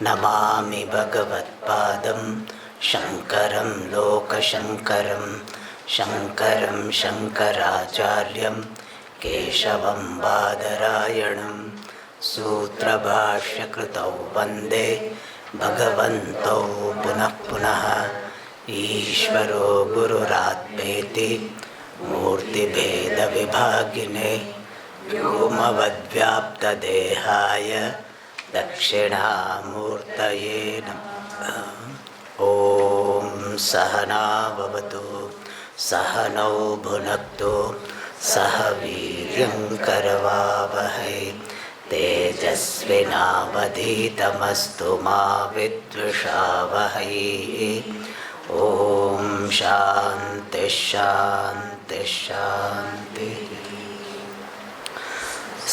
नमामि भगवत्पादं शङ्करं लोकशङ्करं शङ्करं शङ्कराचार्यं केशवं बादरायणं सूत्रभाष्यकृतौ वन्दे भगवन्तौ पुनः पुनः ईश्वरो गुरुरात्मेति मूर्तिभेदविभागिने व्योमवद्व्याप्तदेहाय दक्षिणामूर्तये नमः। ॐ सहना भवतु सहनौ भुनक्तु सह वीर्यं करवावहै तेजस्विनावधीतमस्तु मा विद्विषावहै। ॐ शान्ति शान्ति शान्तिः।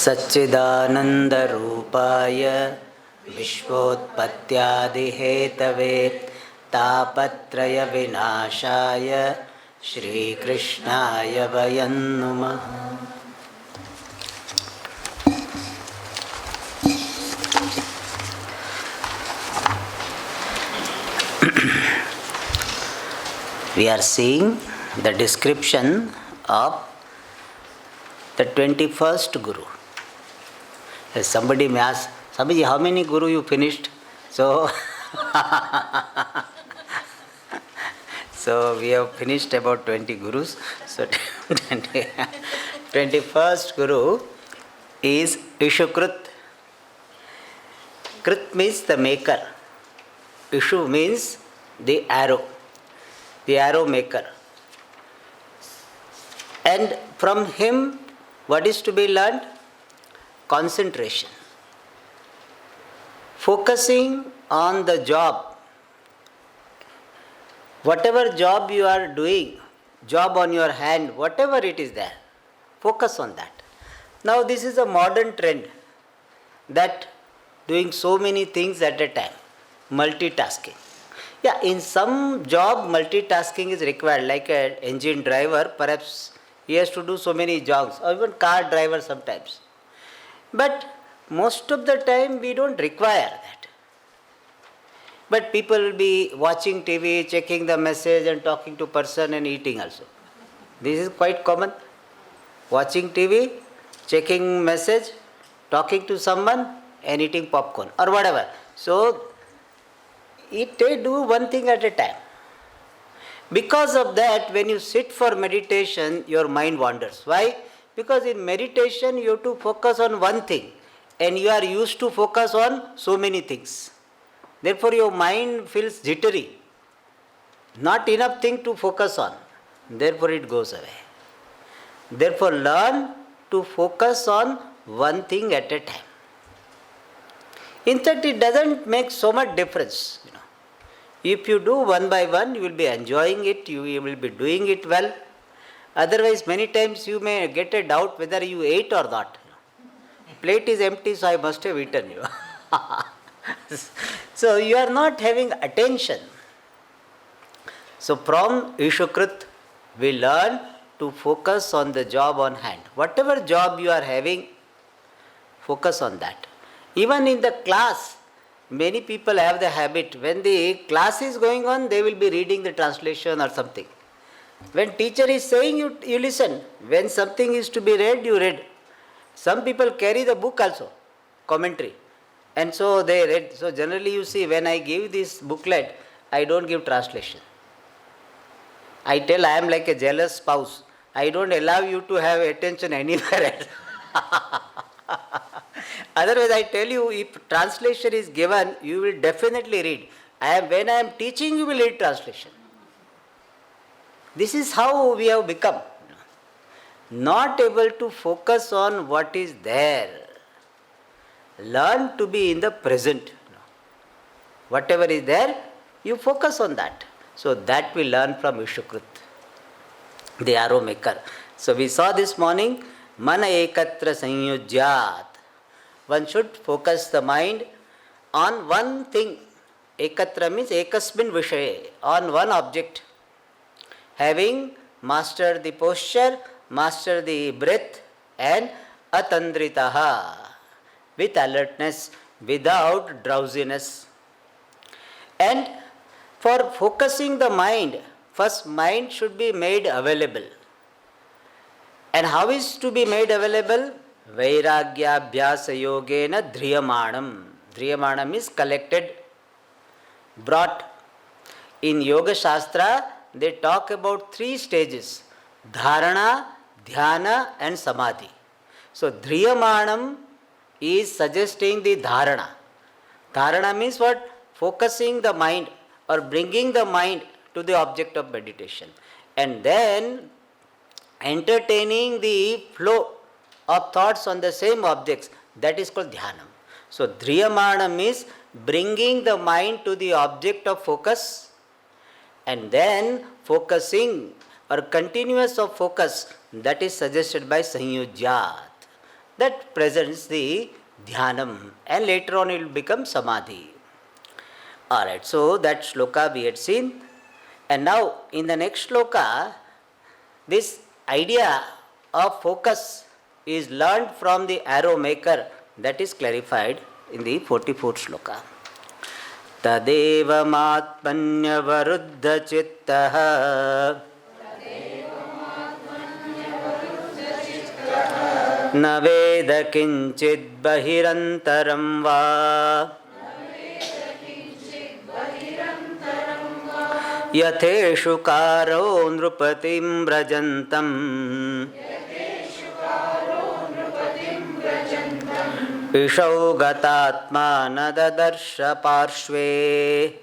सच्चिदानन्दरूपाय विश्वोत्पत्त्यादिहेतवे तापत्रयविनाशाय श्रीकृष्णाय वयं नुमः। We are seeing the description of the 21st Guru. Somebody may ask, Swamiji, how many Guru you finished? So we have finished about 20 Gurus. So 21st Guru is Ishukrit. Krit means the maker. Ishu means the arrow maker. And from him, what is to be learned? Concentration. Focusing on the job. Whatever job you are doing, job on your hand, whatever it is there, focus on that. Now this is a modern trend, that doing so many things at a time, multitasking. Yeah, in some job multitasking is required, like an engine driver, perhaps he has to do so many jobs, or even car driver sometimes. But most of the time we don't require that. But people will be watching TV, checking the message and talking to person and eating also. This is quite common. Watching TV, checking message, talking to someone and eating popcorn or whatever. So they do one thing at a time. Because of that, when you sit for meditation, your mind wanders. Why? Because in meditation you have to focus on one thing and you are used to focus on so many things. Therefore your mind feels jittery. Not enough thing to focus on. Therefore it goes away. Therefore learn to focus on one thing at a time. In fact, it doesn't make so much difference. If you do one by one, you will be enjoying it, you will be doing it well. Otherwise, many times you may get a doubt whether you ate or not. Plate is empty, so I must have eaten. So you are not having attention. So from Ishukrit, we learn to focus on the job on hand. Whatever job you are having, focus on that. Even in the class, many people have the habit, when the class is going on, they will be reading the translation or something. When teacher is saying, you listen. When something is to be read, you read. Some people carry the book also, commentary. And so they read. So generally you see, when I give this booklet, I don't give translation. I tell I am like a jealous spouse. I don't allow you to have attention anywhere else. Otherwise, I tell you, if translation is given, you will definitely read. When I am teaching, you will read translation. This is how we have become. Not able to focus on what is there. Learn to be in the present. Whatever is there, you focus on that. So that we learn from Ishukrit, the arrow maker. So we saw this morning, Mana ekatra sanyujyat. One should focus the mind on one thing. Ekatra means ekasmin vishaye, on one object. Having mastered the posture, mastered the breath, and atandritaha, with alertness, without drowsiness. And for focusing the mind, first mind should be made available. And how is to be made available? Vairagya abhyasa yogena dhriyamanam. Dhriyamanam is collected, brought. In Yoga Shastra, they talk about 3 stages: dharana, dhyana and samadhi. So dhriyamanam is suggesting the dharana. Dharana means what? Focusing the mind or bringing the mind to the object of meditation. And then entertaining the flow of thoughts on the same objects, that is called dhyanam. So dhriyamanam is bringing the mind to the object of focus, and then focusing or continuous of focus, that is suggested by Sanyujyat. That presents the dhyanam, and later on it will become samadhi. Alright, so that shloka we had seen. And now in the next shloka, this idea of focus is learned from the arrow maker, that is clarified in the 44th shloka. Tadeva matmanya varuddha chittaha na veda kinchid bahirantaram va yatheshu karo nrupatim brajantam ishau gatatma nadadarsha parshve.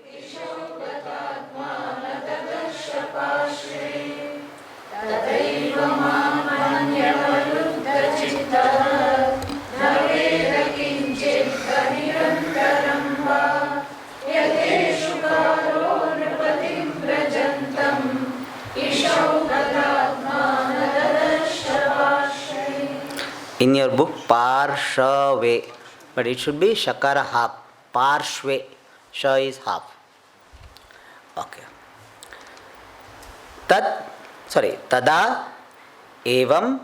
In your book, Parshve, but it should be Shakara half. Parshve, Sha is half. Okay. Tada evam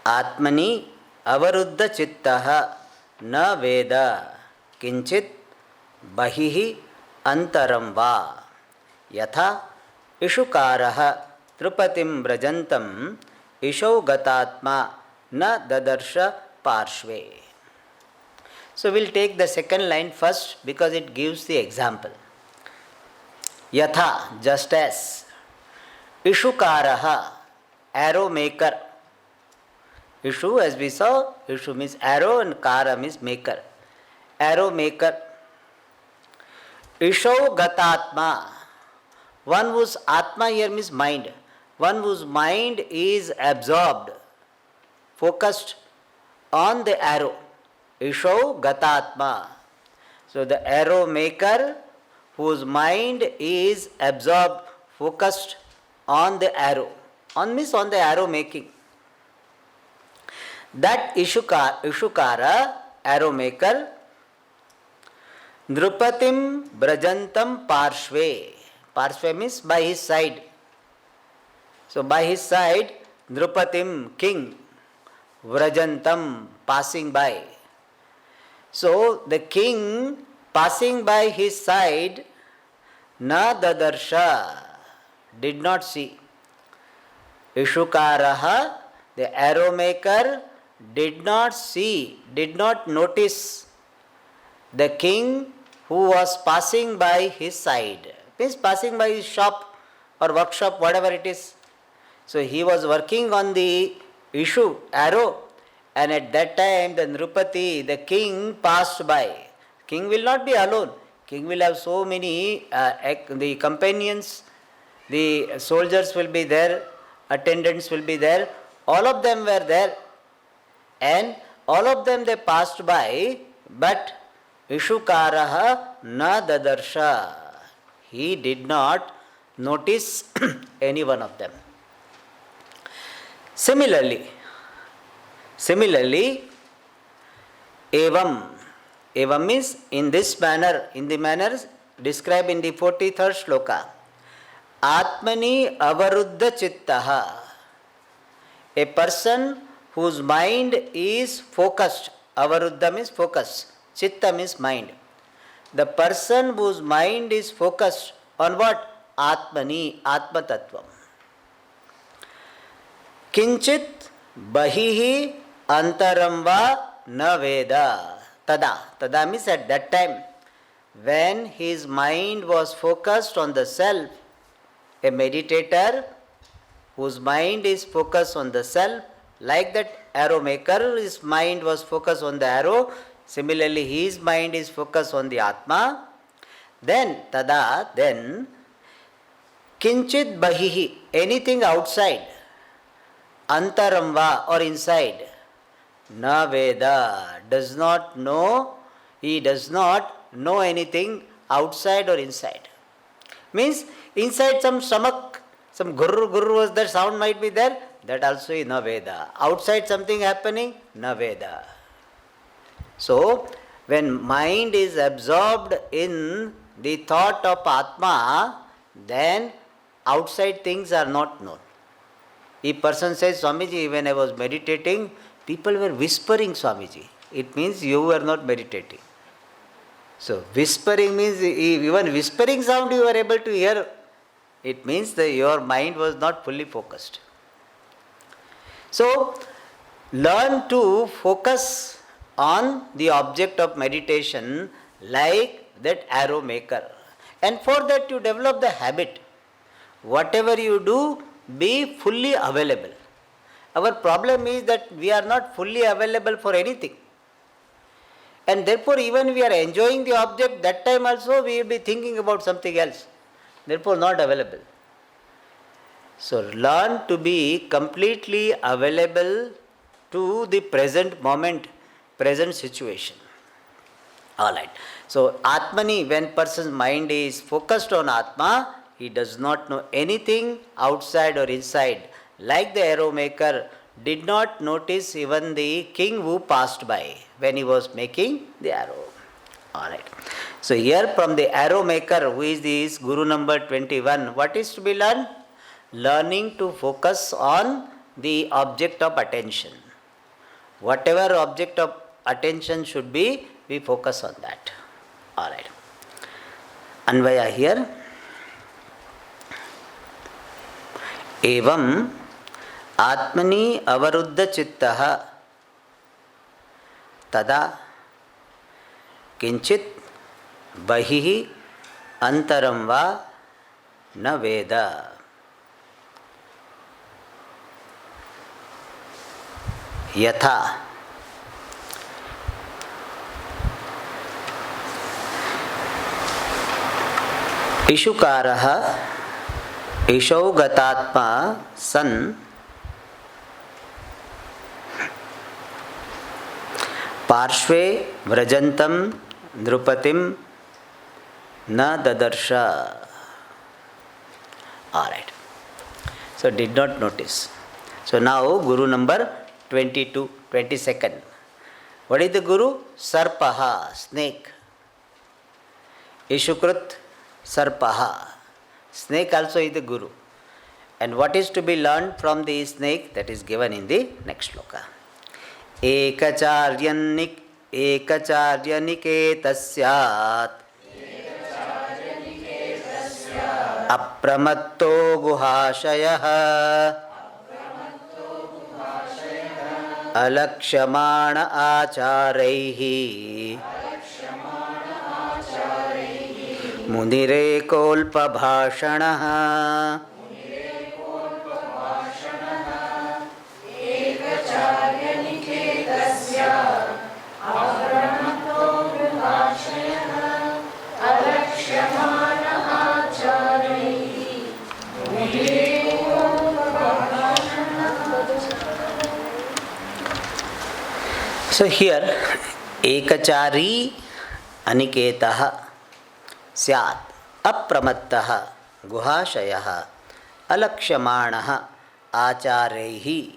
atmani avaruddha chittaha na veda kinchit bahihi antaram va yatha ishukaraha trupatim brajantam ishau gatatma na dadarsha parshve. So we'll take the second line first because it gives the example. Yatha, just as. Ishukaraha, arrow maker. Ishu, as we saw, Ishu means arrow and Kara means maker. Arrow maker. Ishau gatatma, one whose atma here means mind. One whose mind is absorbed, focused on the arrow. Ishau gatatma. So the arrow maker whose mind is absorbed, focused on the arrow. On means on the arrow making. That Ishukara, arrow maker, Nrupatim brajantam parshve. Parshve means by his side. So by his side, Nrupatim, king, vrajantam, passing by. So the king passing by his side, na dadarsha, did not see. Ishukaraha, the arrow maker, did not see, did not notice the king who was passing by his side. Means passing by his shop or workshop, whatever it is. So he was working on the issue, arrow, and at that time the Nrupati, the king, passed by. King will not be alone. King will have so many, the companions, the soldiers will be there, attendants will be there. All of them were there. And all of them they passed by, but Ishukaraha na dadarsha. He did not notice any one of them. Similarly, evam means in this manner, in the manner described in the 43rd shloka. Atmani avaruddha chittaha. A person whose mind is focused. Avaruddha means focus. Chitta means mind. The person whose mind is focused on what? Atmani, Atma Tattvam. Kinchit bahihi antaram va na veda. Tada means at that time, when his mind was focused on the self, a meditator whose mind is focused on the self, like that arrow maker, his mind was focused on the arrow, similarly his mind is focused on the Atma, then kinchit bahihi, anything outside, antaramva or inside, na veda, does not know, he does not know anything outside or inside. Means inside some stomach, some gurru was there, sound might be there, that also is na veda. Outside something happening, na veda. So, when mind is absorbed in the thought of Atma, then outside things are not known. If person says, Swamiji, when I was meditating, people were whispering, Swamiji. It means you were not meditating. So, whispering means even whispering sound you were able to hear. It means that your mind was not fully focused. So, learn to focus on the object of meditation like that arrow maker. And for that you develop the habit. Whatever you do, be fully available. Our problem is that we are not fully available for anything. And therefore even we are enjoying the object, that time also we will be thinking about something else. Therefore not available. So learn to be completely available to the present moment, present situation. Alright. So Atmani, when person's mind is focused on Atma, he does not know anything outside or inside. Like the arrow maker did not notice even the king who passed by when he was making the arrow. Alright. So here from the arrow maker, who is this Guru number 21, what is to be learned? Learning to focus on the object of attention. Whatever object of attention should be, we focus on that. Alright. Anvaya here. Evam Atmani avaruddha chittaha tada kinchit bahihi antaram va na veda. Yatha ishukaraha ishau gatatma san parshve vrajantam nrupatim na dadarsha. Alright. So did not notice. So now Guru number 22, 22nd. What is the Guru? Sarpaha, snake. Ishukrit, Sarpaha. Snake also is the Guru. And what is to be learned from the snake? That is given in the next shloka. Ekacharyanik ekacharyaniketasyaat apramatto guhashayah alakshmana acharaihi munire kolpa bhashanah. So here, ekachari aniketaha syat apramattaha guhashayah alakshmanaha acharehi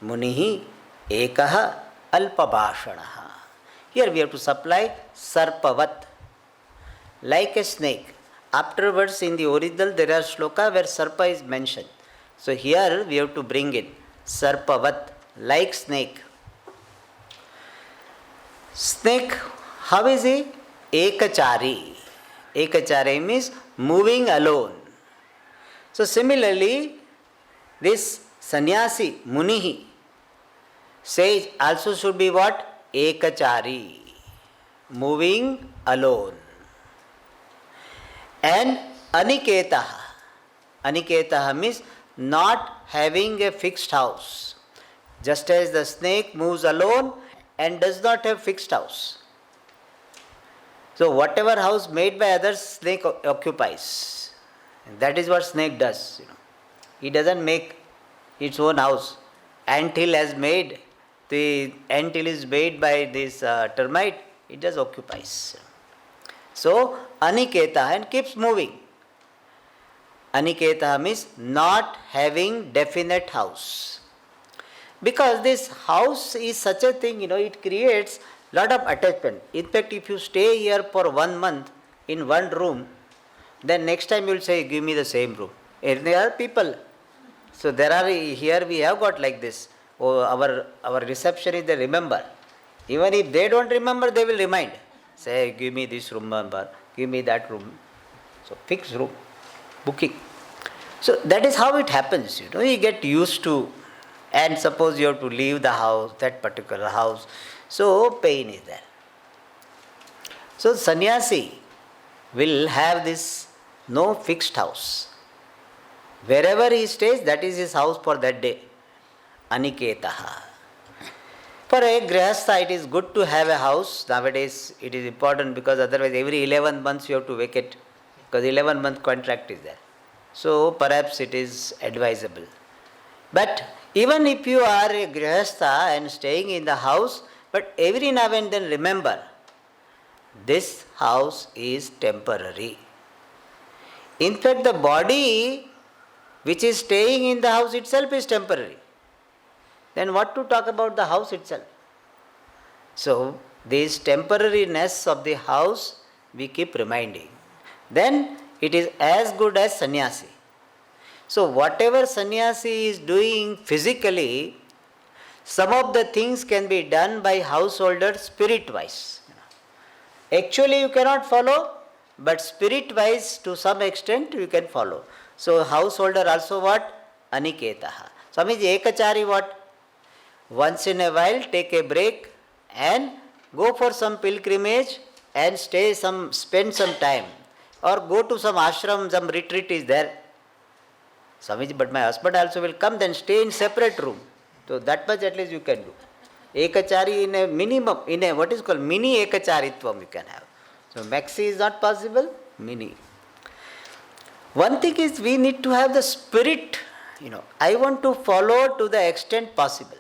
munihi ekaha alpabhashanaha. Here we have to supply sarpavat, like a snake. Afterwards in the original there are shloka where sarpa is mentioned. So here we have to bring in sarpavat, like snake. Snake, how is he? ekachari. Ekachari means moving alone. So similarly, this sannyasi, munihi, sage also should be what? Ekachari, moving alone. And aniketaha. Aniketaha means not having a fixed house. Just as the snake moves alone and does not have fixed house. So whatever house made by others, snake occupies. That is what snake does. He doesn't make its own house. Anthill has made, the anthill is made by this termite, it just occupies. So aniketa and keeps moving. Aniketa means not having definite house. Because this house is such a thing, it creates lot of attachment. In fact, if you stay here for 1 month in one room, then next time you will say, give me the same room. And there are people. So here we have got like this. Oh, our receptionist, they remember. Even if they don't remember, they will remind. Say, give me this room number, give me that room. So fixed room, booking. So that is how it happens. You get used to. And suppose you have to leave the house, that particular house. So pain is there. So sannyasi will have this no fixed house. Wherever he stays, that is his house for that day. Aniketaha. For a grihastha, it is good to have a house. Nowadays, it is important because otherwise every 11 months you have to vacate. Because 11-month contract is there. So perhaps it is advisable. But even if you are a grihastha and staying in the house, but every now and then remember, this house is temporary. In fact, the body which is staying in the house itself is temporary. Then what to talk about the house itself? So, this temporariness of the house we keep reminding. Then it is as good as sannyasi. So, whatever sannyasi is doing physically, some of the things can be done by householders spirit-wise. Actually, you cannot follow, but spirit-wise to some extent you can follow. So, householder also what? Aniketaha. Swamiji, ekachari what? Once in a while take a break and go for some pilgrimage and spend some time. Or go to some ashram, some retreat is there. Swamiji, but my husband also will come, then stay in separate room. So that much at least you can do. Ekachari in a minimum, in a what is called mini ekacharitvam you can have. So maxi is not possible, mini. One thing is we need to have the spirit, I want to follow to the extent possible.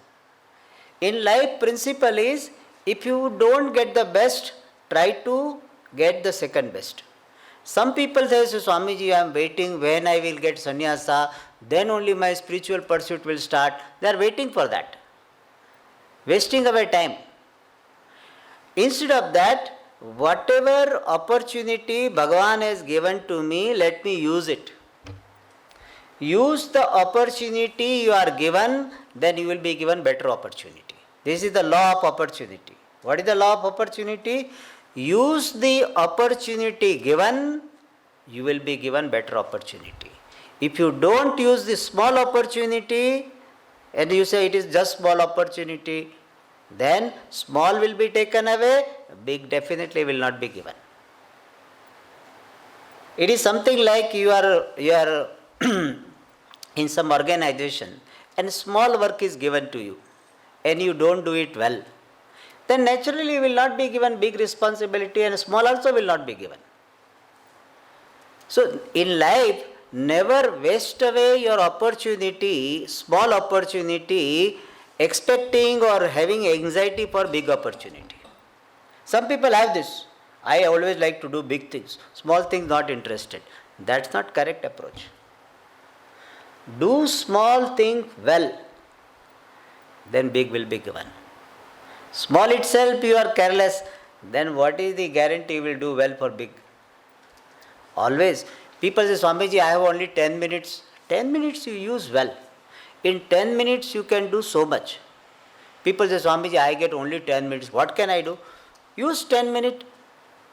In life principle is, if you don't get the best, try to get the second best. Some people say, Swamiji, I am waiting when I will get sannyasa, then only my spiritual pursuit will start. They are waiting for that. Wasting away time. Instead of that, whatever opportunity Bhagavan has given to me, let me use it. Use the opportunity you are given, then you will be given better opportunity. This is the law of opportunity. What is the law of opportunity? Use the opportunity given, you will be given better opportunity. If you don't use the small opportunity and you say it is just small opportunity, then small will be taken away, big definitely will not be given. It is something like you are in some organization and small work is given to you and you don't do it well. Then naturally you will not be given big responsibility and small also will not be given. So in life, never waste away your opportunity, small opportunity, expecting or having anxiety for big opportunity. Some people have this. I always like to do big things. Small things not interested. That's not correct approach. Do small thing well, then big will be given. Small itself you are careless, then what is the guarantee you will do well for big? Always. People say, Swamiji, I have only 10 minutes. 10 minutes you use well. In 10 minutes you can do so much. People say, Swamiji, I get only 10 minutes. What can I do? Use 10 minutes.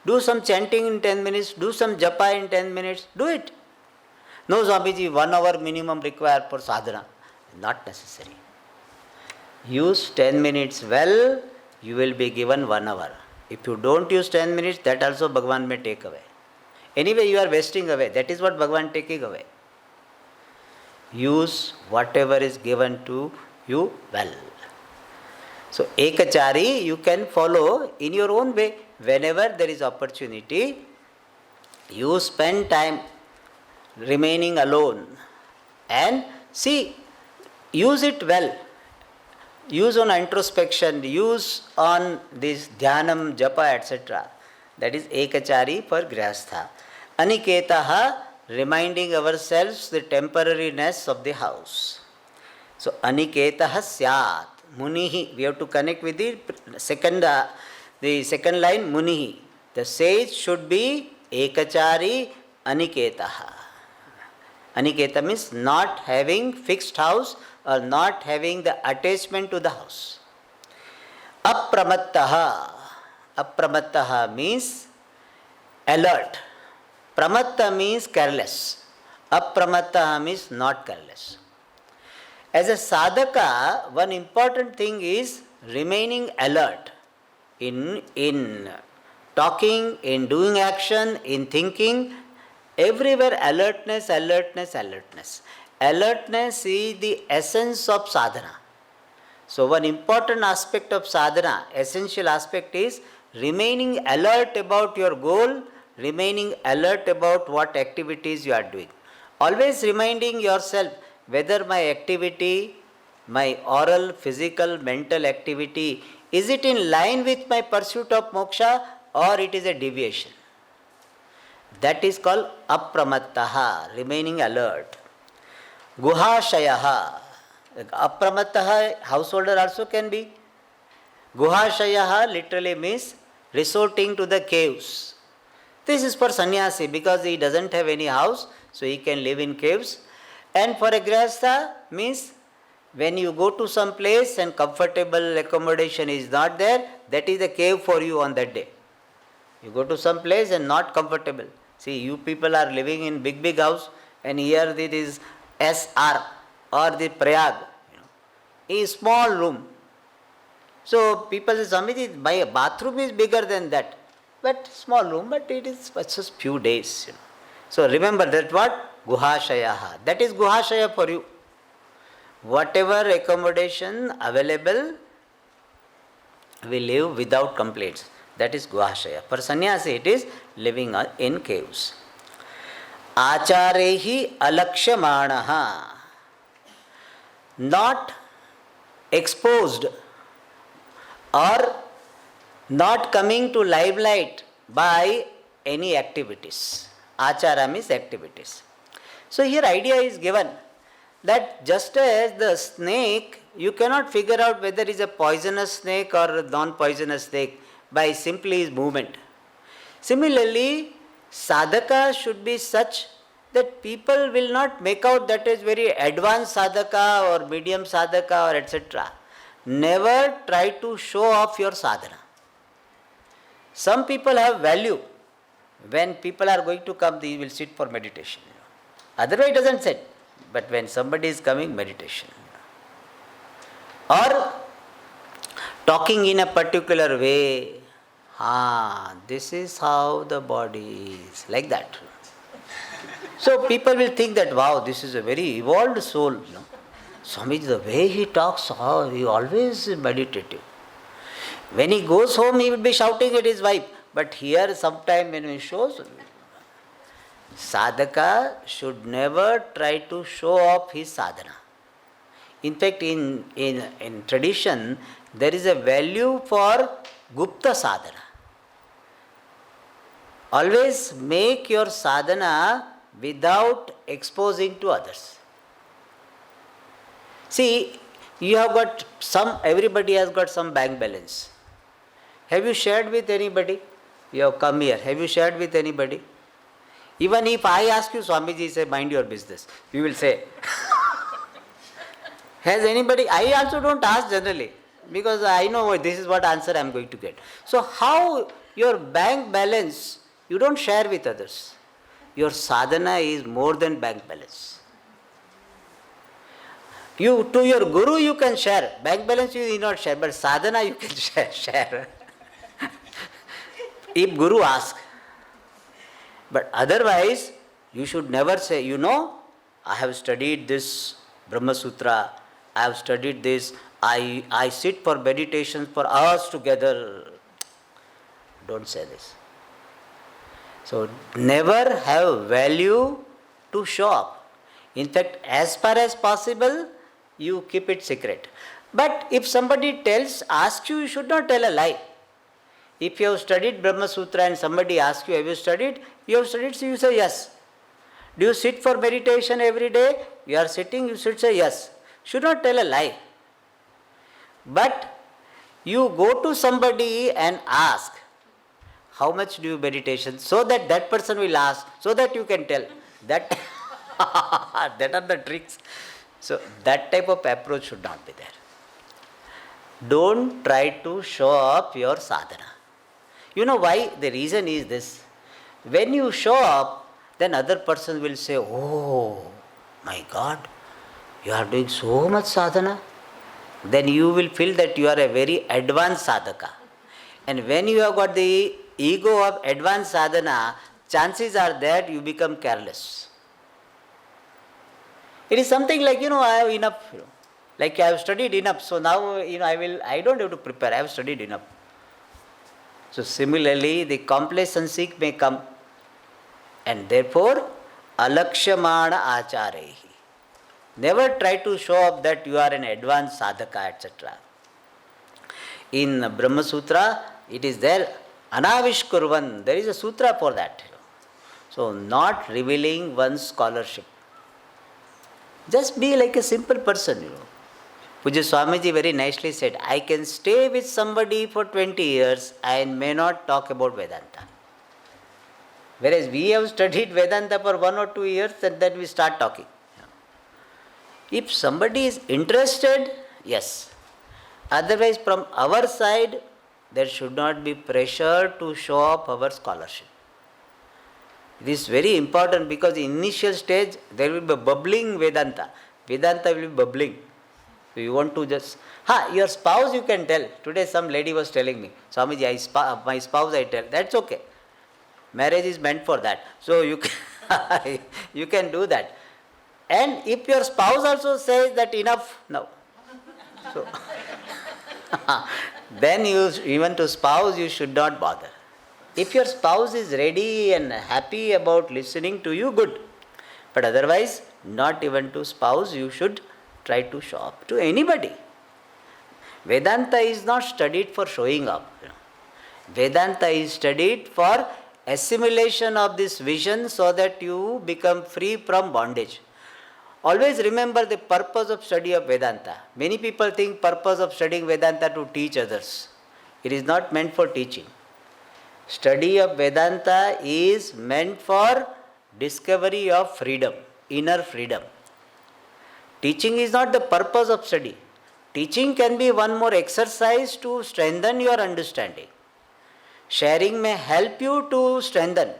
Do some chanting in 10 minutes, do some japa in 10 minutes, do it. No, Swamiji, 1 hour minimum required for sadhana. Not necessary. Use 10 minutes well, you will be given 1 hour. If you don't use 10 minutes, that also Bhagavan may take away. Anyway, you are wasting away. That is what Bhagavan taking away. Use whatever is given to you well. So, ekachari you can follow in your own way. Whenever there is opportunity, you spend time remaining alone and see, use it well. Use on introspection, use on this dhyanam, japa, etc. That is ekachari for grihastha. Aniketaha, reminding ourselves the temporariness of the house. So, aniketaha syat. Munihi, we have to connect with the second line, munihi. The sage should be ekachari aniketaha. Aniketa means not having fixed house or not having the attachment to the house. Apramattaha. Apramattaha means alert. Pramatta means careless. Apramattaha means not careless. As a sadhaka, one important thing is remaining alert in talking, in doing action, in thinking. Everywhere alertness, alertness, alertness. Alertness is the essence of sadhana. So one important aspect of sadhana, essential aspect is remaining alert about your goal, remaining alert about what activities you are doing. Always reminding yourself whether my activity, my oral, physical, mental activity, is it in line with my pursuit of moksha or it is a deviation. That is called apramattaha, remaining alert. Guhashayaha. Apramattaha, householder also can be. Guhashayaha literally means resorting to the caves. This is for sannyasi because he doesn't have any house, so he can live in caves. And for a grihastha means when you go to some place and comfortable accommodation is not there, that is a cave for you on that day. You go to some place and not comfortable. See, you people are living in big house and here it is SR or the Prayag, a small room. So people say, Swamiji, my bathroom is bigger than that. But small room, but it is just few days. So remember that what? Guhashayaha. That is Guhashaya for you. Whatever accommodation available, we live without complaints. That is Guhashaya. For sannyasi, it is living in caves. Acharehi alakshamanaha. Not exposed or not coming to limelight by any activities. Achara means activities. So here idea is given that just as the snake, you cannot figure out whether it is a poisonous snake or a non-poisonous snake by simply his movement. Similarly, sadhaka should be such that people will not make out that is very advanced sadhaka or medium sadhaka or etc. Never try to show off your sadhana. Some people have value. When people are going to come, they will sit for meditation. Otherwise it doesn't sit. But when somebody is coming, meditation. Or talking in a particular way. This is how the body is. Like that. So people will think that, wow, this is a very evolved soul. Swamiji, the way he talks, he always meditative. When he goes home, he will be shouting at his wife. But here, sometime when he shows, sadhaka should never try to show off his sadhana. In fact, in tradition, there is a value for gupta sadhana. Always make your sadhana without exposing to others. See, you have got everybody has got some bank balance. Have you shared with anybody? You have come here. Have you shared with anybody? Even if I ask you, Swamiji say, mind your business. You will say. Has anybody? I also don't ask generally because I know this is what answer I am going to get. So how Your bank balance, you don't share with others. Your sadhana is more than bank balance. You, to your guru you can share. Bank balance you need not share, but sadhana you can share. If guru asks. But otherwise, you should never say, I have studied this Brahma Sutra, I have studied this, I sit for meditations for hours together. Don't say this. So, never have value to show up. In fact, as far as possible, you keep it secret. But if somebody asks you, you should not tell a lie. If you have studied Brahma Sutra and somebody asks you, have you studied? You have studied, so you say yes. Do you sit for meditation every day? You are sitting, you should say yes. Should not tell a lie. But you go to somebody and ask, how much do you meditation? So that that person will ask, so that you can tell. That, that are the tricks. So that type of approach should not be there. Don't try to show up your sadhana. You know why? The reason is this. When you show up, then other person will say, oh my God, you are doing so much sadhana. Then you will feel that you are a very advanced sadhaka. And when you have got the ego of advanced sadhana, chances are that you become careless. It is something like, I have enough, like I have studied enough, so now, I don't have to prepare, I have studied enough. So similarly, the complacency may come, and therefore, alakshamana acharehi. Never try to show up that you are an advanced sadhaka, etc. In Brahma Sutra, it is there, anavishkurvan, there is a sutra for that. So, not revealing one's scholarship. Just be like a simple person, Puja Swamiji very nicely said, I can stay with somebody for 20 years and may not talk about Vedanta. Whereas we have studied Vedanta for 1 or 2 years and then we start talking. If somebody is interested, yes. Otherwise, from our side, there should not be pressure to show up our scholarship. This is very important because in initial stage, there will be bubbling Vedanta. Vedanta will be bubbling. So you want to just, your spouse you can tell. Today some lady was telling me, Swamiji, my spouse I tell. That's okay. Marriage is meant for that. So you can, you can do that. And if your spouse also says that enough, no. So, then even to spouse you should not bother. If your spouse is ready and happy about listening to you, good. But otherwise, not even to spouse, you should try to show up to anybody. Vedanta is not studied for showing up. Vedanta is studied for assimilation of this vision so that you become free from bondage. Always remember the purpose of study of Vedanta. Many people think purpose of studying Vedanta to teach others. It is not meant for teaching. Study of Vedanta is meant for discovery of freedom, inner freedom. Teaching is not the purpose of study. Teaching can be one more exercise to strengthen your understanding. Sharing may help you to strengthen.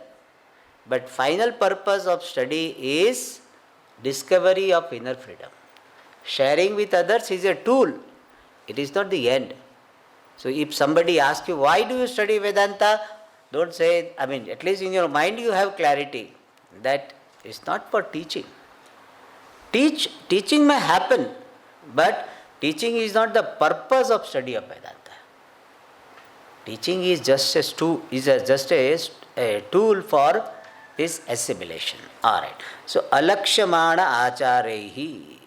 But final purpose of study is discovery of inner freedom. Sharing with others is a tool. It is not the end. So if somebody asks you, why do you study Vedanta? Don't say, at least in your mind you have clarity that it's not for teaching. Teaching may happen, but teaching is not the purpose of study of Vedanta. Teaching is just a tool for this assimilation. Alright. So alakshamana acharehi.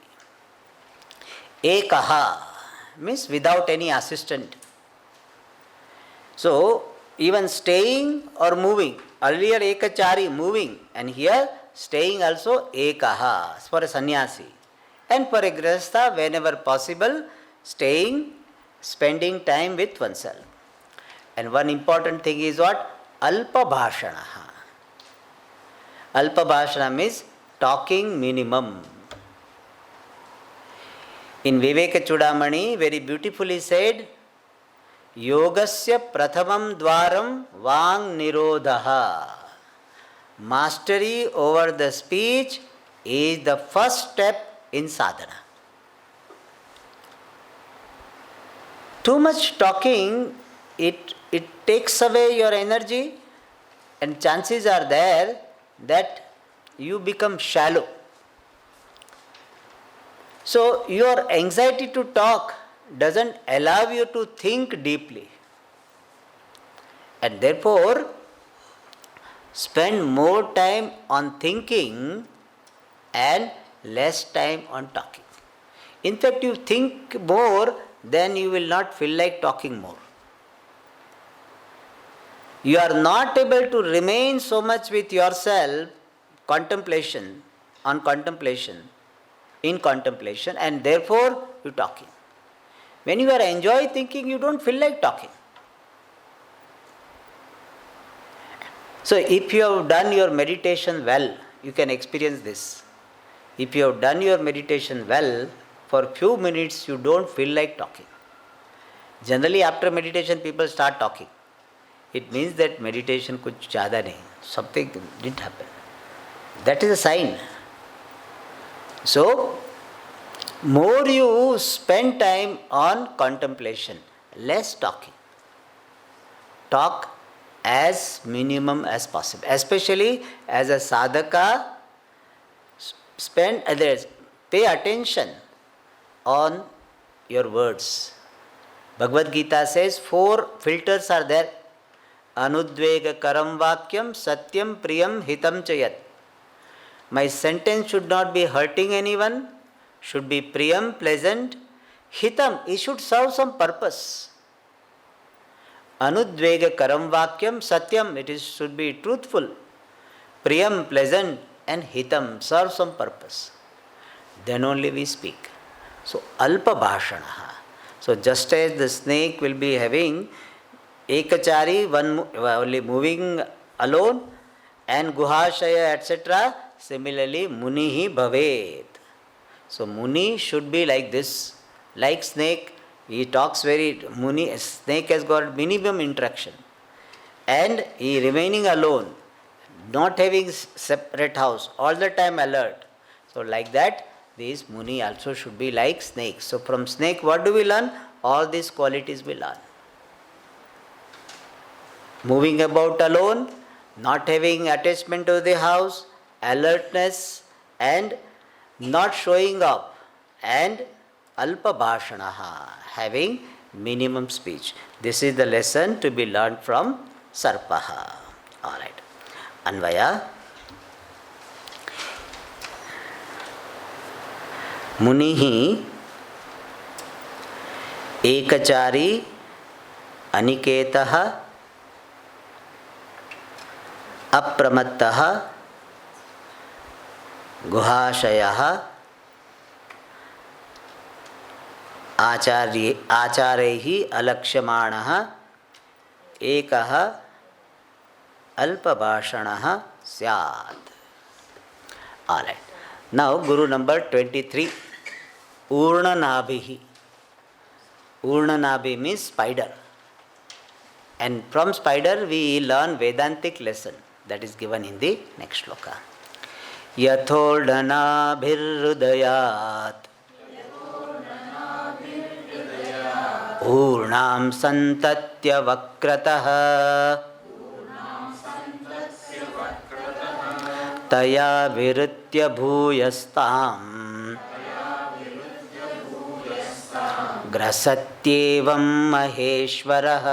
Ekaha means without any assistant. So even staying or moving. Earlier ekachari, moving, and here staying also ekaha for a sannyasi. And for a grihastha, whenever possible, staying, spending time with oneself. And one important thing is what? Alpa bhashanaha. Alpa bhashana means talking minimum. In Viveka Chudamani, very beautifully said, Yogasya prathamam dwaram vang nirodha. Mastery over the speech is the first step in sadhana. Too much talking, it takes away your energy, and chances are there that you become shallow. So your anxiety to talk doesn't allow you to think deeply. And therefore, spend more time on thinking and less time on talking. In fact, you think more, then you will not feel like talking more. You are not able to remain so much with yourself, contemplation, in contemplation, and therefore you talking. When you are enjoy thinking, you don't feel like talking. So if you have done your meditation well, you can experience this. If you have done your meditation well, for a few minutes you don't feel like talking. Generally after meditation people start talking. It means that meditation kuch zyada nahi, something didn't happen. That is a sign. So, more you spend time on contemplation, less talking. Talk as minimum as possible. Especially as a sadhaka, pay attention on your words. Bhagavad Gita says 4 filters are there. Anudvega karam vakyam satyam priyam hitam chayat. My sentence should not be hurting anyone, should be priyam, pleasant. Hitam, it should serve some purpose. Anudvega karam vakyam satyam, should be truthful. Priyam, pleasant, and hitam, serve some purpose. Then only we speak. So, alpa bhashanaha. So, just as the snake will be having ekachari, one only moving alone, and guhashaya, etc., similarly, munihi bhavet. So, muni should be like this. Like snake, he talks snake has got minimum interaction. And he remaining alone, not having separate house, all the time alert. So, like that, this muni also should be like snake. So, from snake, what do we learn? All these qualities we learn. Moving about alone, not having attachment to the house, alertness, and not showing up, and alpa bhashanaha, having minimum speech. This is the lesson to be learned from Sarpaha. Alright. Anvaya. Munihi ekachari aniketaha apramattaha गुहाशयः आचारैः अलक्ष्यमाणः एकः अल्पभाषणः स्यात्. All right. Now Guru number 23. Urnanabhihi. Urnanabhi means spider. And from spider we learn Vedantic lesson that is given in the next shloka. यथोर्णनाभिर्हृदयात् ऊर्णां सन्तत्य वक्रतः तया विरुत्य भूयस्ताम् ग्रसत्येवं महेश्वरः.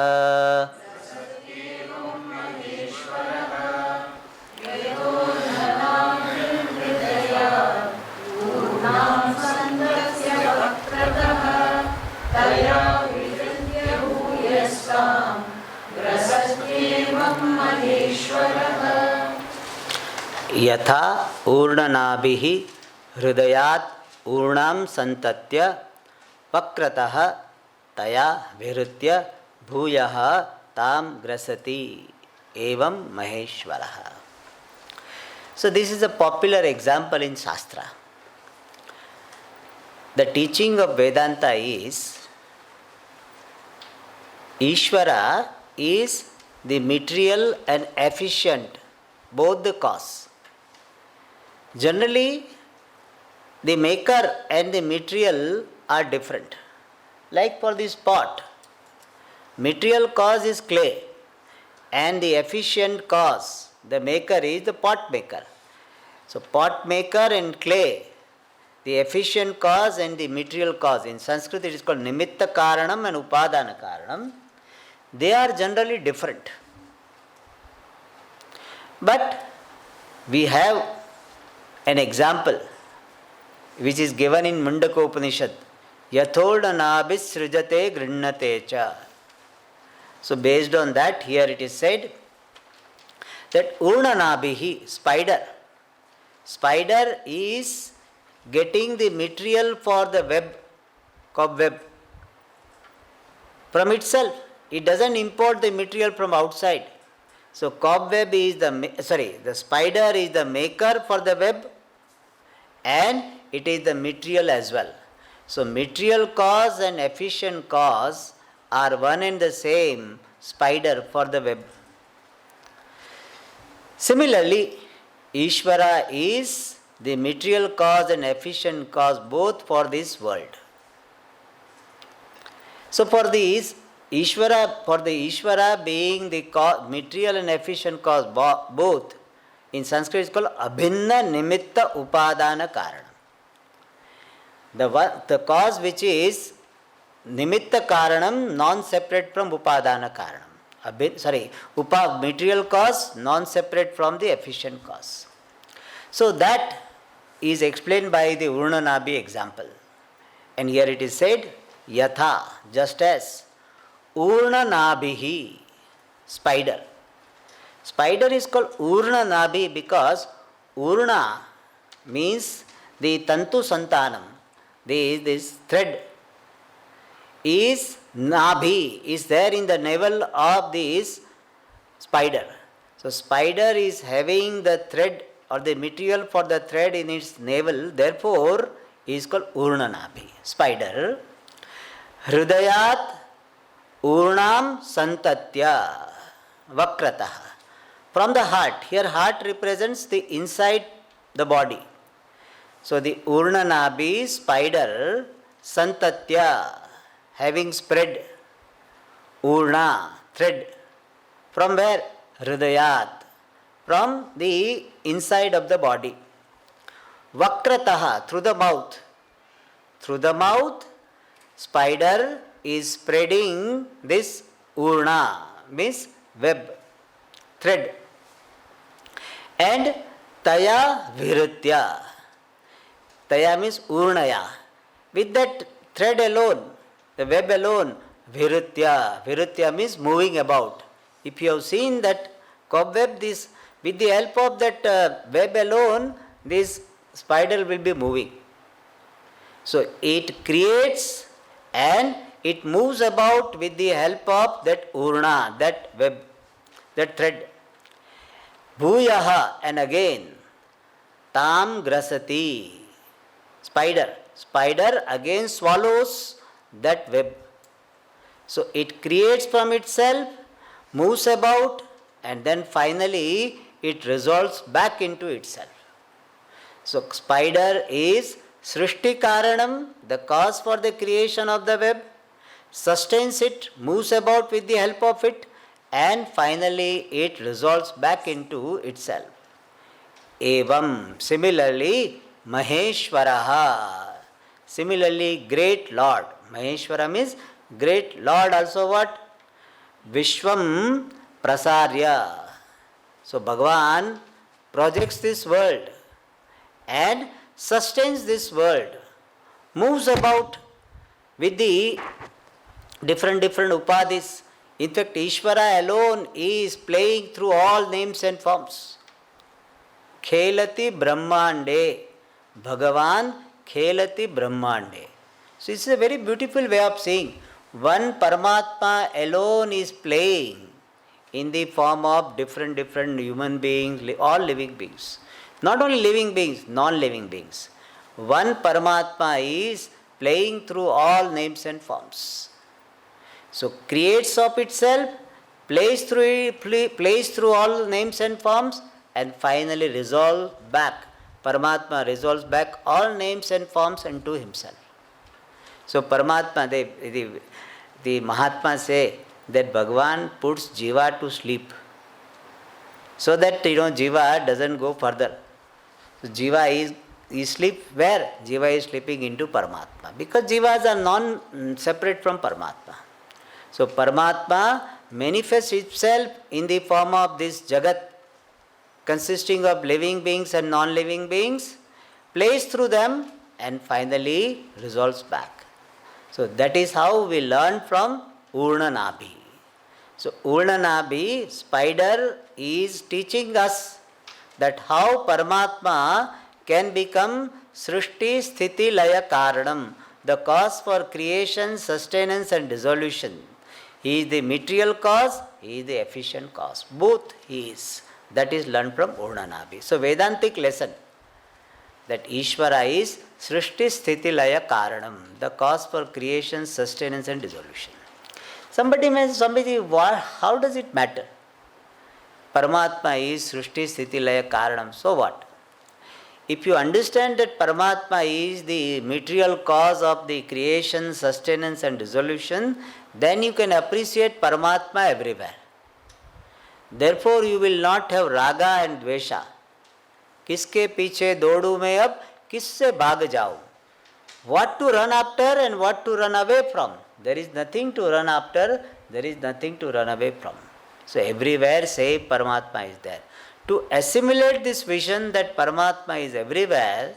यथा ऊर्णनाभिः हृदयात् ऊर्णां सन्तत्य वक्रतः तया विरुत्य भूयः तां ग्रसति एवं महेश्वरः. So this is a popular example in Shastra. The teaching of Vedanta is Ishvara is the material and efficient, both the cause. Generally, the maker and the material are different. Like for this pot, material cause is clay and the efficient cause, the maker is the pot maker. So pot maker and clay, the efficient cause and the material cause. In Sanskrit it is called nimitta karanam and upadana karanam. They are generally different. But we have an example which is given in Mundaka Upanishad. Yathodhanabhis srijate grinnate cha. So based on that, here it is said that urnanabhihi, spider is getting the material for the web, cobweb, from itself. It doesn't import the material from outside. So cobweb is the spider is the maker for the web and it is the material as well. So material cause and efficient cause are one and the same spider for the web. Similarly, Ishvara is the material cause and efficient cause both for this world. So for the Ishvara being the material and efficient cause both, in Sanskrit it is called abhinna nimitta upadana karanam. The cause which is nimitta karanam, non-separate from upadana karanam. Material cause, non-separate from the efficient cause. So that is explained by the Urnanabhi example. And here it is said, yatha, just as, Urnanabhihi, spider. Spider is called Urnanabhi because Urna means the Tantu Santanam, this thread is Nabhi, is there in the navel of this spider. So spider is having the thread or the material for the thread in its navel, therefore is called Urnanabhi, spider. Hridayat Urnam Santatya Vakrataha. From the heart, here heart represents the inside the body. So the Urnanabhi, spider, Santatya, having spread, Urna, thread, from where? Hridayat, from the inside of the body. Vakrataha, through the mouth. Through the mouth, spider is spreading this Urna, means web, thread. And Taya Viritya. Taya means Urnaya. With that thread alone, the web alone, Viritya. Viritya means moving about. If you have seen that cobweb, this with the help of that web alone, this spider will be moving. So it creates and it moves about with the help of that urna, that web, that thread. Bhuyaha, and again, tam grasati, spider. Spider again swallows that web. So it creates from itself, moves about, and then finally it resolves back into itself. So spider is Srishti Karanam, the cause for the creation of the web, sustains it, moves about with the help of it, and finally it resolves back into itself. Evam, similarly, Maheshwaraha, similarly great Lord. Maheshwara means great Lord, also what? Vishwam Prasarya. So Bhagavan projects this world and sustains this world, moves about with the different upadhis. In fact, Ishvara alone is playing through all names and forms. Khelati Brahmande, Bhagavan Khelati Brahmande. So it's a very beautiful way of saying one Paramatma alone is playing in the form of different human beings, all living beings. Not only living beings, non-living beings. One Paramatma is playing through all names and forms. So creates of itself, plays through all names and forms, and finally resolves back. Paramatma resolves back all names and forms into himself. So Paramatma, the Mahatmas say that Bhagavan puts Jiva to sleep, so that Jiva doesn't go further. So Jiva is sleep where? Jiva is sleeping into Paramatma, because Jivas are non-separate from Paramatma. So Paramatma manifests itself in the form of this Jagat, consisting of living beings and non-living beings, plays through them and finally resolves back. So that is how we learn from Urnanabhi. So Urnanabhi, spider, is teaching us that how Paramatma can become Srishti Sthiti Laya Karanam, the cause for creation, sustenance and dissolution. He is the material cause, he is the efficient cause. Both he is. That is learned from Urnanabhi. So Vedantic lesson, that Ishvara is Srishti Sthiti Laya Karanam, the cause for creation, sustenance and dissolution. Somebody, how does it matter? Paramatma is Srishti Sthiti Laya Karanam, so what? If you understand that Paramatma is the material cause of the creation, sustenance and dissolution, then you can appreciate Paramatma everywhere. Therefore you will not have raga and dvesha. किसके पीछे दौड़ूं मैं अब, किससे भाग जाऊं? What to run after and what to run away from? There is nothing to run after, there is nothing to run away from. So everywhere say Paramatma is there. To assimilate this vision that Paramatma is everywhere,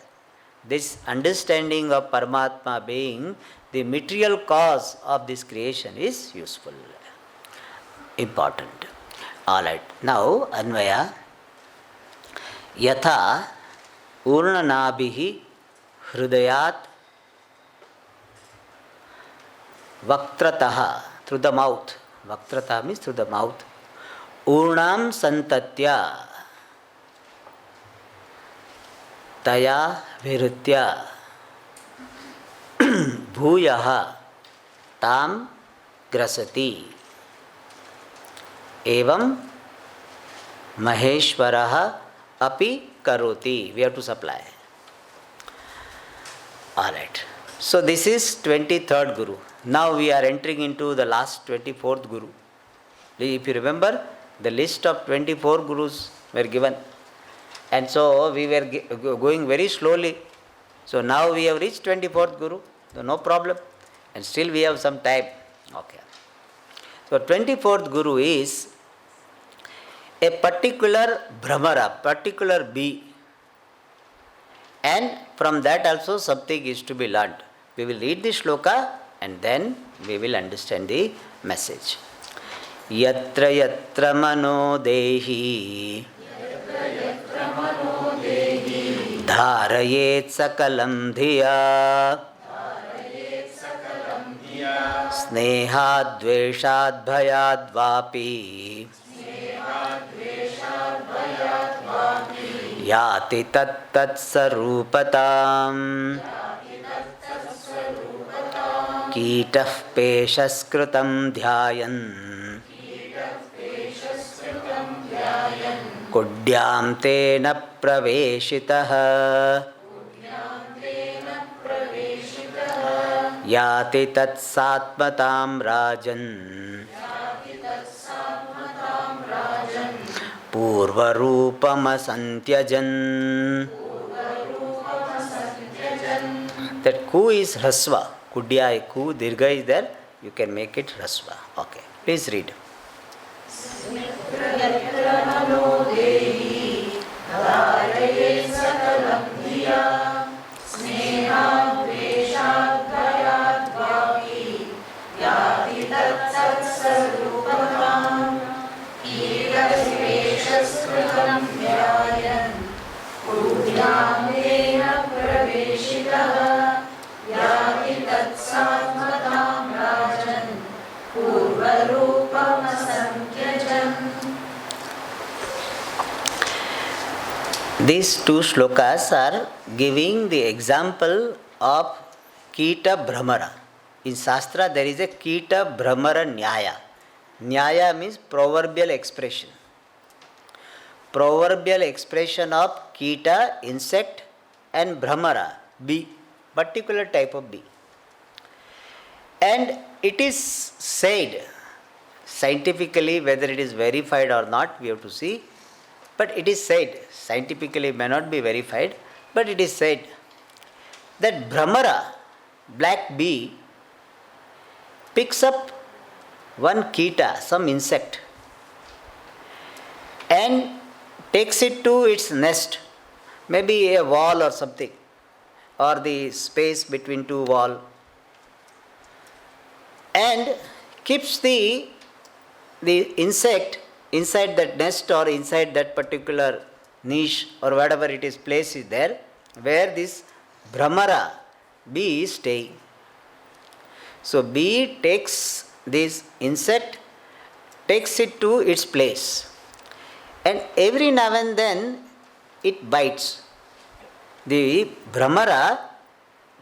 this understanding of Paramatma being the material cause of this creation is useful, important. Alright, now Anvaya. Yatha Urnanabhihi Hrudayat Vaktrataha, through the mouth. Vaktrataha means through the mouth. Urnam Santatya Taya Virutya Bhuyaha Tam Grasati Evam Maheshwaraha Api Karoti. We have to supply. Alright. So this is 23rd Guru. Now we are entering into the last 24th Guru. If you remember, the list of 24 Gurus were given. And so we were going very slowly. So now we have reached 24th Guru. So no problem. And still we have some time. Okay. So 24th Guru is a particular Brahmara, particular bee. And from that also something is to be learnt. We will read the shloka and then we will understand the message. Yatra yatra mano dehi dharayet sakalam dhiya snehad dveshad bhayad vapi yati tat tat sarupatam कीटः पेशस्कृतं ध्यायन् कुड्यां तेन प्रवेशितः याति तत्सात्मतां राजन् पूर्वरूपमसन्त्यजन्. That ku is hrasva. Kudya, ku, dirgha is there. You can make it hrasva. Okay. Please read. These two shlokas are giving the example of Kita Brahmara. In Shastra there is a Kita Brahmara Nyaya. Nyaya means proverbial expression. Proverbial expression of Kita, insect, and Brahmara, bee, particular type of bee. And it is said, scientifically whether it is verified or not, we have to see, but it is said, scientifically may not be verified, but it is said that Brahmara, black bee, picks up one Kita, some insect, and takes it to its nest, maybe a wall or something, or the space between two walls, and keeps the insect inside that nest or inside that particular niche or whatever it is place is there, where this Brahmara bee is staying. So bee takes this insect, takes it to its place, and every now and then it bites. The Brahmara,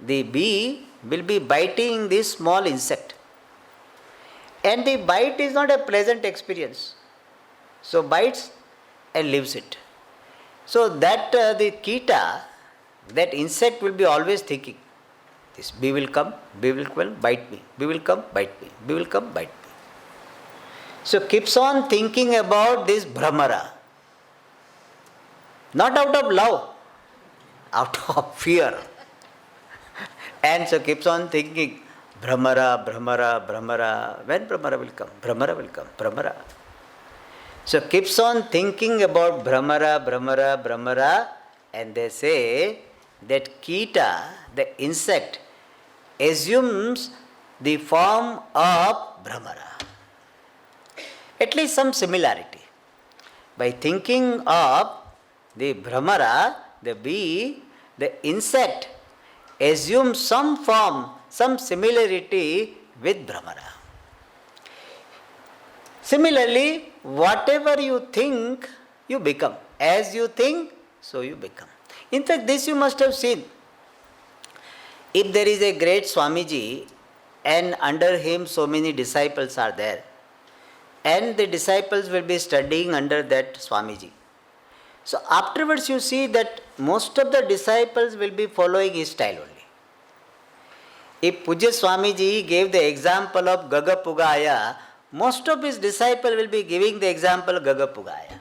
the bee, will be biting this small insect. And the bite is not a pleasant experience. So bites and leaves it. So that the Kita, that insect will be always thinking, this bee will come, bite me, bee will come, bite me, bee will come, bite me. So keeps on thinking about this Brahmara. Not out of love, out of fear. And so keeps on thinking, Brahmara, Brahmara, Brahmara. When Brahmara will come? Brahmara will come. Brahmara. So keeps on thinking about Brahmara, Brahmara, Brahmara, and they say that Kita, the insect, assumes the form of Brahmara. At least some similarity. By thinking of the Brahmara, the bee, the insect assumes some form, some similarity with Brahmara. Similarly, whatever you think, you become. As you think, so you become. In fact, this you must have seen. If there is a great Swamiji and under him so many disciples are there, and the disciples will be studying under that Swamiji. So afterwards you see that most of the disciples will be following his style only. If Pujya Swamiji gave the example of Gagapugaya, most of his disciples will be giving the example of Gagapugaya.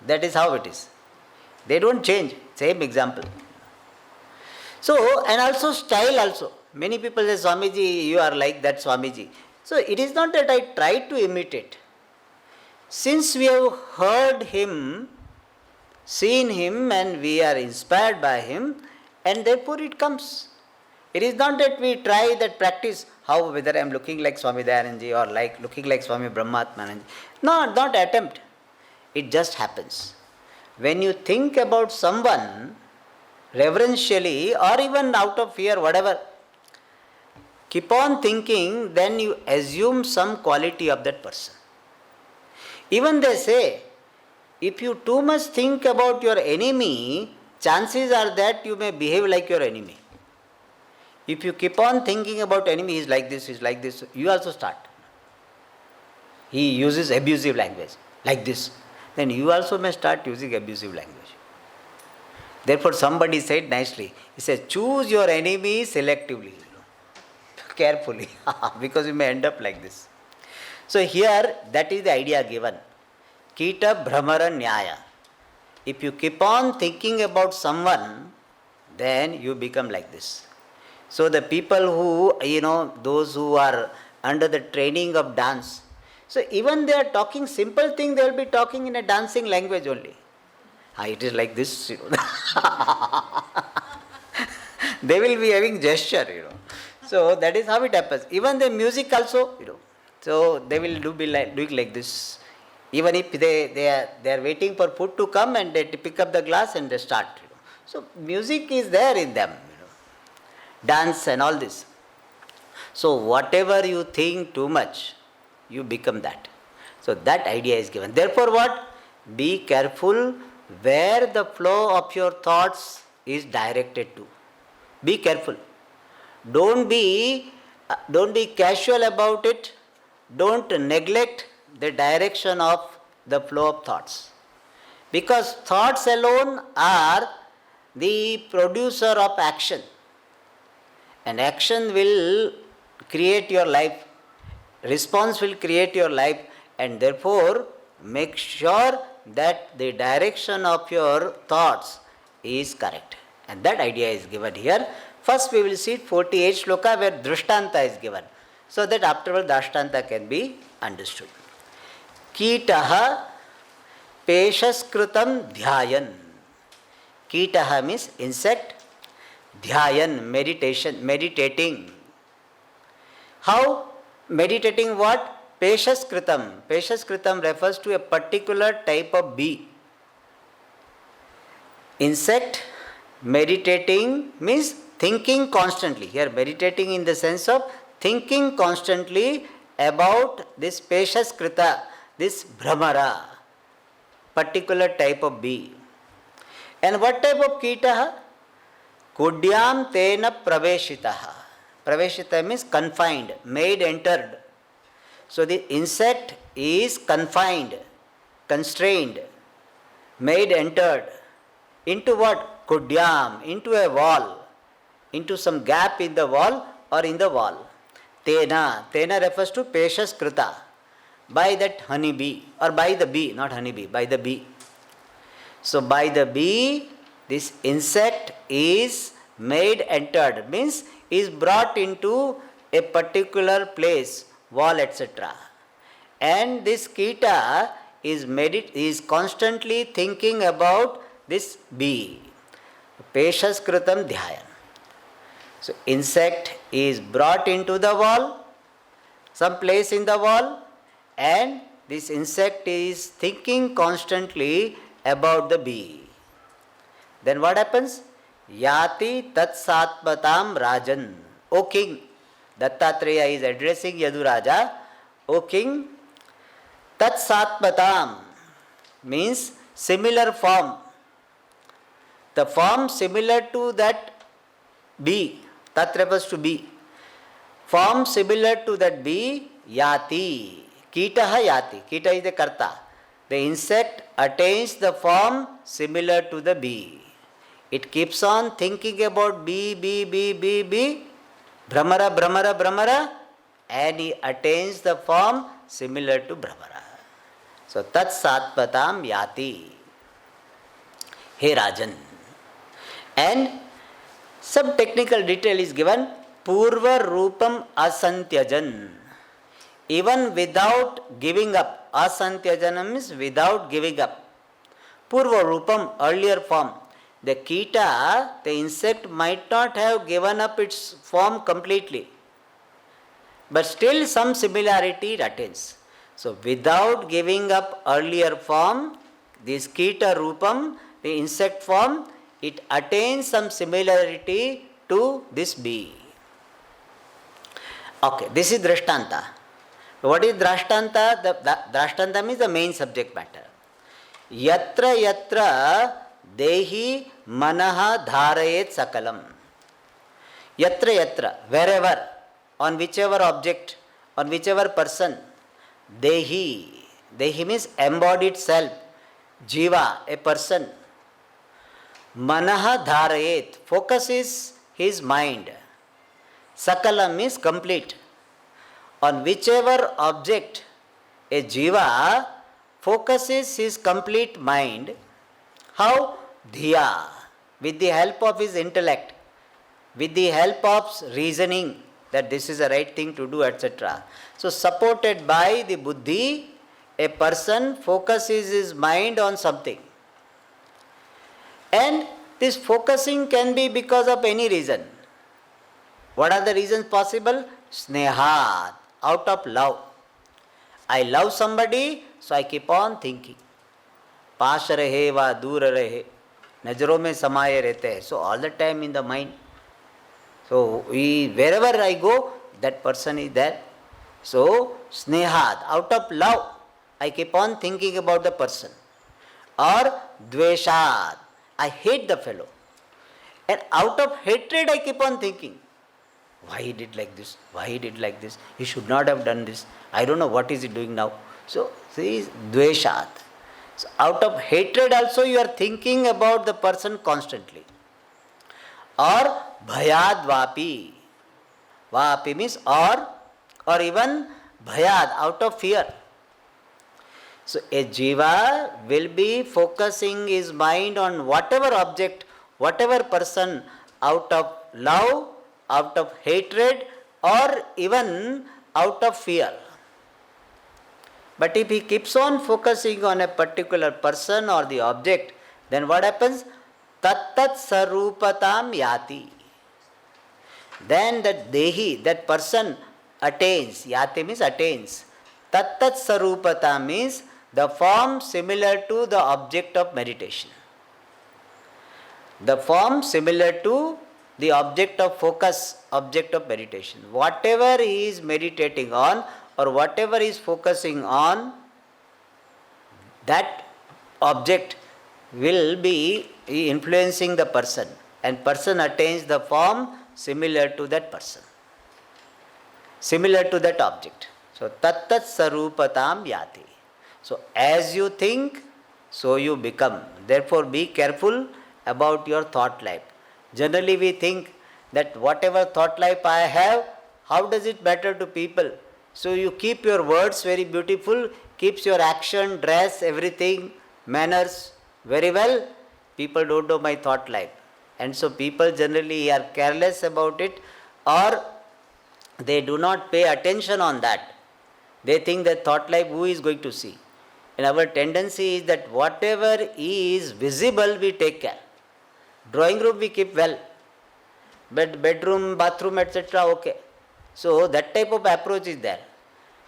That is how it is. They don't change, same example. So, and also style also. Many people say, Swamiji, you are like that Swamiji. So it is not that I try to imitate. Since we have heard him, seen him, and we are inspired by him, and therefore it comes. It is not that we try that practice, how whether I am looking like Swami Dayananji or like looking like Swami Brahmatmananji. No, not attempt. It just happens. When you think about someone reverentially or even out of fear, whatever, keep on thinking, then you assume some quality of that person. Even they say, if you too much think about your enemy, chances are that you may behave like your enemy. If you keep on thinking about enemy, he's like this, you also start. He uses abusive language, like this. Then you also may start using abusive language. Therefore somebody said nicely, he said, choose your enemy selectively, carefully, because you may end up like this. So here, that is the idea given. Kita Brahmara Nyaya. If you keep on thinking about someone, then you become like this. So the people who, those who are under the training of dance, so even they are talking simple thing, they will be talking in a dancing language only. It is like this, They will be having gesture, So that is how it happens. Even the music also, So they will doing like this. Even if they are waiting for food to come and they pick up the glass and they start. So music is there in them. Dance and all this. So whatever you think too much, you become that. So that idea is given. Therefore what? Be careful where the flow of your thoughts is directed to. Be careful. Don't be Don't be casual about it. Don't neglect the direction of the flow of thoughts. Because thoughts alone are the producer of action. And action will create your life. Response will create your life. And therefore, make sure that the direction of your thoughts is correct. And that idea is given here. First we will see 48 shloka where drishtanta is given, so that afterward dashtanta can be understood. Kitaha peshaskrutam dhyayan. Kitaha means insect, dhyayan, meditation, meditating. How? Meditating what? Peshaskritam. Peshaskritam refers to a particular type of bee. Insect, meditating means thinking constantly. Here meditating in the sense of thinking constantly about this Peshaskrita, this Brahmara, particular type of bee. And what type of Kitaha? Kudyam tena praveshitaha. Praveshita means confined, made, entered. So the insect is confined, constrained, made, entered. Into what? Kudyam, into a wall, into some gap in the wall or in the wall. Tena, tena refers to Peshaskrita, by that honey bee, or by the bee, not honey bee, by the bee. So by the bee, this insect is made, entered, means is brought into a particular place, wall, etc. And this Kita is constantly thinking about this bee. Peshaskritam dhyayan. So insect is brought into the wall, some place in the wall, and this insect is thinking constantly about the bee. Then what happens? Yati tat satmatam rajan. O king, Dattatreya is addressing Yaduraja. O king, tat satmatam means similar form. The form similar to that bee, tat refers to bee. Form similar to that bee, yati. Kitaha yati. Kita is the karta. The insect attains the form similar to the bee. It keeps on thinking about bee, Brahmara, Brahmara, Brahmara, and he attains the form similar to Brahmara. So, tat satpatam yati. Hey Rajan. And some technical detail is given. Purva rupam asantyajan. Even without giving up. Asantyajanam means without giving up. Purva rupam, earlier form. The Kita, the insect, might not have given up its form completely, but still some similarity it attains. So without giving up earlier form, this Kita Rupam, the insect form, it attains some similarity to this bee. Okay, this is Drishtanta. What is Drishtanta? The Drishtanta means the main subject matter. Yatra yatra Dehi manaha dharayet sakalam. Yatra yatra, wherever, on whichever object, on whichever person, Dehi. Dehi means embodied self, Jiva, a person. Manaha dharayet, focuses his mind. Sakalam means complete. On whichever object a Jiva focuses his complete mind. How? Dhiya, with the help of his intellect, with the help of reasoning that this is the right thing to do, etc. So, supported by the buddhi, a person focuses his mind on something. And this focusing can be because of any reason. What are the reasons possible? Snehat, out of love. I love somebody, so I keep on thinking. पास रहे वा दूर रहे, नजरों में समाये रहते हैं. So all the time in the mind. So wherever I go, that person is there. So snehat, out of love, I keep on thinking about the person. Or dveshat, I hate the fellow. And out of hatred I keep on thinking. Why he did like this? Why he did like this? He should not have done this. I don't know what is he doing now. So, see, dveshat. So, out of hatred also you are thinking about the person constantly. Or bhayad vapi. Vapi means or even bhayad, out of fear. So a jiva will be focusing his mind on whatever object, whatever person, out of love, out of hatred, or even out of fear. But if he keeps on focusing on a particular person or the object, then what happens? Tattat sarupatam yati. Then that dehi, that person attains. Yati means attains. Tattat sarupata means the form similar to the object of meditation. The form similar to the object of focus, object of meditation. Whatever he is meditating on or whatever he is focusing on, that object will be influencing the person, and person attains the form similar to that person, similar to that object. So, tattat sarupatam yati. So, as you think, so you become. Therefore, be careful about your thought life. Generally, we think that whatever thought life I have, how does it matter to people? So, you keep your words very beautiful, keeps your action, dress, everything, manners very well. People don't know my thought life. And so, people generally are careless about it, or they do not pay attention on that. They think that thought life, who is going to see? And our tendency is that whatever is visible, we take care. Drawing room we keep well, but bedroom, bathroom, etc. okay. So that type of approach is there.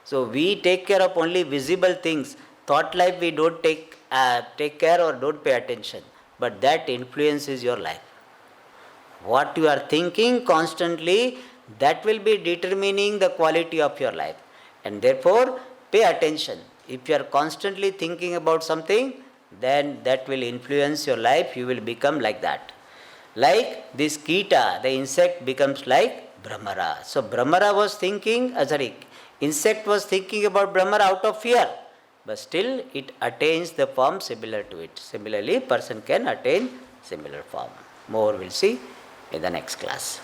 So we take care of only visible things. Thought life we don't take care or don't pay attention. But that influences your life. What you are thinking constantly, that will be determining the quality of your life. And therefore, pay attention. If you are constantly thinking about something, then that will influence your life. You will become like that. Like this Kita, the insect becomes like Brahmara. So Brahmara was thinking, insect was thinking about Brahmara out of fear. But still it attains the form similar to it. Similarly, person can attain similar form. More we'll see in the next class.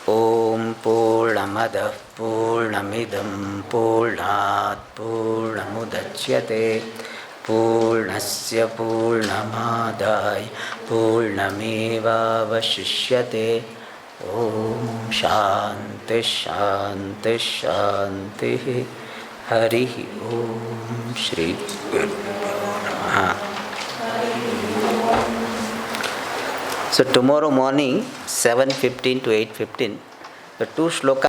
Om Purnamada Purnamidam Purnat Purnamudachyate Purnasya Purnamadai Purnameva Vashishyate. Om Shanti Shanti Shanti. Hari Om Shri Guru Namaha. So tomorrow morning 7:15 to 8:15, the two shlokas